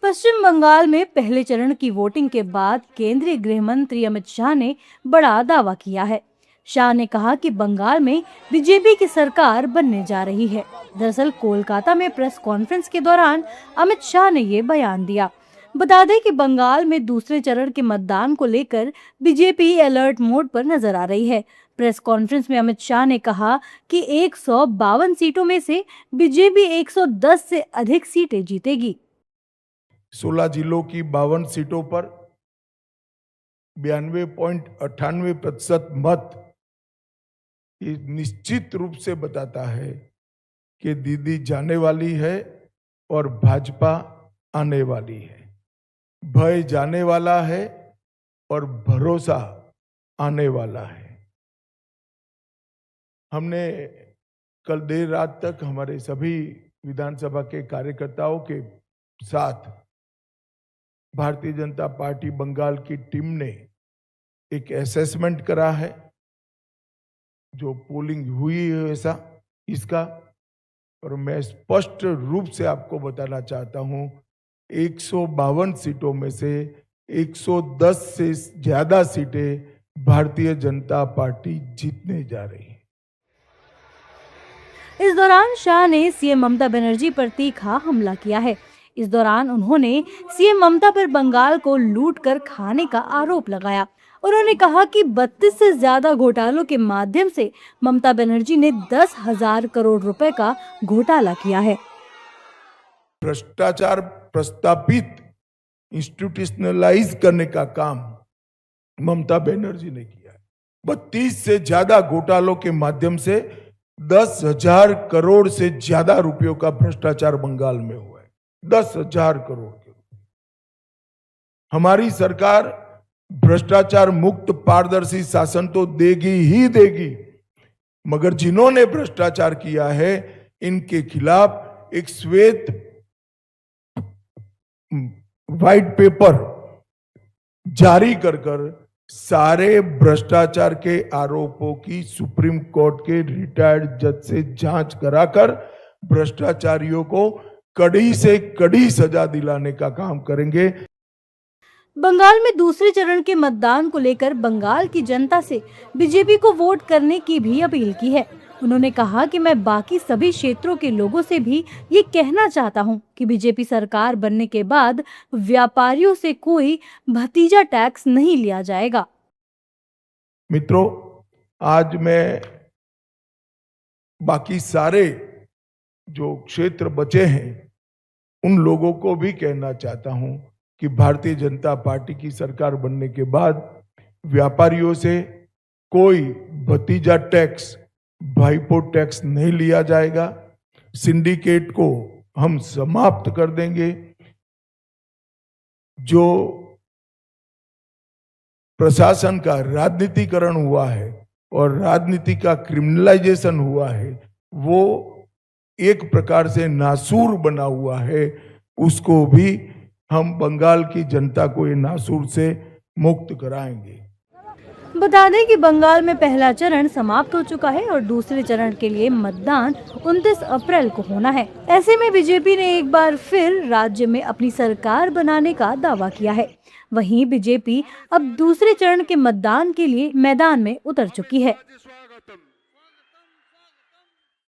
पश्चिम बंगाल में पहले चरण की वोटिंग के बाद केंद्रीय गृह मंत्री अमित शाह ने बड़ा दावा किया है। शाह ने कहा कि बंगाल में बीजेपी की सरकार बनने जा रही है। दरअसल कोलकाता में प्रेस कॉन्फ्रेंस के दौरान अमित शाह ने ये बयान दिया। बता दें कि बंगाल में दूसरे चरण के मतदान को लेकर बीजेपी अलर्ट मोड पर नजर आ रही है। प्रेस कॉन्फ्रेंस में अमित शाह ने कहा कि 152 सीटों में से बीजेपी 110 से अधिक सीटें जीतेगी। 16 जिलों की 52 सीटों पर 92.98% मत ये निश्चित रूप से बताता है कि दीदी जाने वाली है और भाजपा आने वाली है। भय जाने वाला है और भरोसा आने वाला है। हमने कल देर रात तक हमारे सभी विधानसभा के कार्यकर्ताओं के साथ भारतीय जनता पार्टी बंगाल की टीम ने एक असेसमेंट करा है, जो पोलिंग हुई है ऐसा इसका, और मैं स्पष्ट रूप से आपको बताना चाहता हूं 152 सीटों में से 110 से ज्यादा सीटें भारतीय जनता पार्टी जीतने जा रही है। इस दौरान शाह ने सीएम ममता बनर्जी पर तीखा हमला किया है। इस दौरान उन्होंने सीएम ममता पर बंगाल को लूट कर खाने का आरोप लगाया। उन्होंने कहा कि 32 से ज्यादा घोटालों के माध्यम से ममता बनर्जी ने 10,000 करोड़ रुपए का घोटाला किया है। भ्रष्टाचार प्रस्तापित इंस्टीट्यूशनलाइज करने का काम ममता बनर्जी ने किया है। 32 से ज्यादा घोटालों के माध्यम से 10,000 करोड़ से ज्यादा रुपयों का भ्रष्टाचार बंगाल में हुआ है। 10,000 करोड़ के। हमारी सरकार भ्रष्टाचार मुक्त पारदर्शी शासन तो देगी ही देगी, मगर जिन्होंने भ्रष्टाचार किया है इनके खिलाफ एक श्वेत व्हाइट पेपर जारी कर सारे भ्रष्टाचार के आरोपों की सुप्रीम कोर्ट के रिटायर्ड जज से जांच कराकर भ्रष्टाचारियों को कड़ी से कड़ी सजा दिलाने का काम करेंगे। बंगाल में दूसरे चरण के मतदान को लेकर बंगाल की जनता से बीजेपी को वोट करने की भी अपील की है। उन्होंने कहा कि मैं बाकी सभी क्षेत्रों के लोगों से भी ये कहना चाहता हूं कि बीजेपी सरकार बनने के बाद व्यापारियों से कोई भतीजा टैक्स नहीं लिया जाएगा। मित्रों, आज मैं बाकी सारे जो क्षेत्र बचे हैं उन लोगों को भी कहना चाहता हूं कि भारतीय जनता पार्टी की सरकार बनने के बाद व्यापारियों से कोई भतीजा टैक्स, भाईपो टैक्स नहीं लिया जाएगा। सिंडिकेट को हम समाप्त कर देंगे। जो प्रशासन का राजनीतिकरण हुआ है और राजनीति का क्रिमिनलाइजेशन हुआ है, वो एक प्रकार से नासूर बना हुआ है, उसको भी हम बंगाल की जनता को ये नासूर से मुक्त कराएंगे। बता दें कि बंगाल में पहला चरण समाप्त हो चुका है और दूसरे चरण के लिए मतदान 29 अप्रैल को होना है। ऐसे में बीजेपी ने एक बार फिर राज्य में अपनी सरकार बनाने का दावा किया है। वहीं बीजेपी अब दूसरे चरण के मतदान के लिए मैदान में उतर चुकी है।